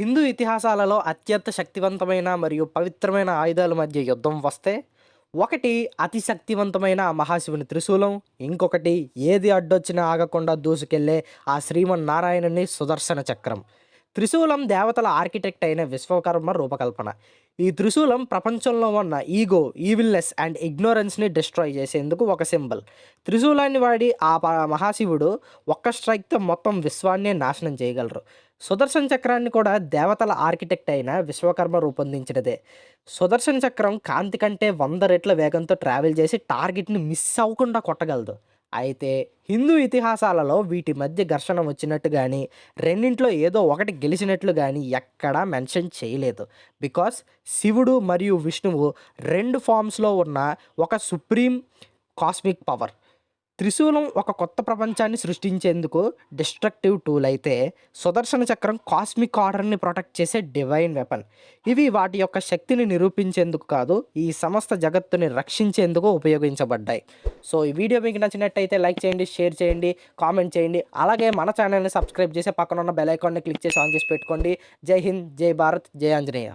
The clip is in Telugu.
హిందూ ఇతిహాసాలలో అత్యంత శక్తివంతమైన మరియు పవిత్రమైన ఆయుధాల మధ్య యుద్ధం వస్తే, ఒకటి అతి శక్తివంతమైన ఆ మహాశివుని త్రిశూలం, ఇంకొకటి ఏది అడ్డొచ్చినా ఆగకుండా దూసుకెళ్ళే ఆ శ్రీమన్నారాయణుని సుదర్శన చక్రం. త్రిశూలం దేవతల ఆర్కిటెక్ట్ అయిన విశ్వకర్మ రూపకల్పన. ఈ త్రిశూలం ప్రపంచంలో ఉన్న ఈగో, ఈవిల్‌నెస్ అండ్ ఇగ్నోరెన్స్‌ని డిస్ట్రాయ్ చేసేందుకు ఒక సింబల్. త్రిశూలాన్ని వాడి ఆ మహాశివుడు ఒక్క స్ట్రైక్‌తో మొత్తం విశ్వాన్నే నాశనం చేయగలరు. సుదర్శన చక్రాన్ని కూడా దేవతల ఆర్కిటెక్ట్ అయిన విశ్వకర్మ రూపొందించినదే. సుదర్శన చక్రం కాంతి కంటే 100 రెట్ల వేగంతో ట్రావెల్ చేసి టార్గెట్‌ని మిస్ అవ్వకుండా కొట్టగలదు. అయితే హిందూ ఇతిహాసాలలో వీటి మధ్య ఘర్షణ వచ్చినట్టు గానీ, రెండింట్లో ఏదో ఒకటి గెలిచినట్లు గానీ ఎక్కడా మెన్షన్ చేయలేదు. బికాస్ శివుడు మరియు విష్ణువు 2 ఫార్మ్స్‌లో ఉన్న ఒక సుప్రీం కాస్మిక్ పవర్. త్రిశూలం ఒక కొత్త ప్రపంచాన్ని సృష్టించేందుకు డిస్ట్రక్టివ్ టూల్ అయితే, సుదర్శన చక్రం కాస్మిక్ ఆర్డర్‌ని ప్రొటెక్ట్ చేసే డివైన్ వెపన్. ఇవి వాటి యొక్క శక్తిని నిరూపించేందుకు కాదు, ఈ సమస్త జగత్తుని రక్షించేందుకు ఉపయోగించబడ్డాయి. సో, ఈ వీడియో మీకు నచ్చినట్టయితే లైక్ చేయండి, షేర్ చేయండి, కామెంట్ చేయండి. అలాగే మన ఛానల్‌ని సబ్స్క్రైబ్ చేసి పక్కనున్న బెల్ ఐకాన్‌ని క్లిక్ చేసి ఆన్ చేసి పెట్టుకోండి. జై హింద్, జై భారత్, జై ఆంజనేయ.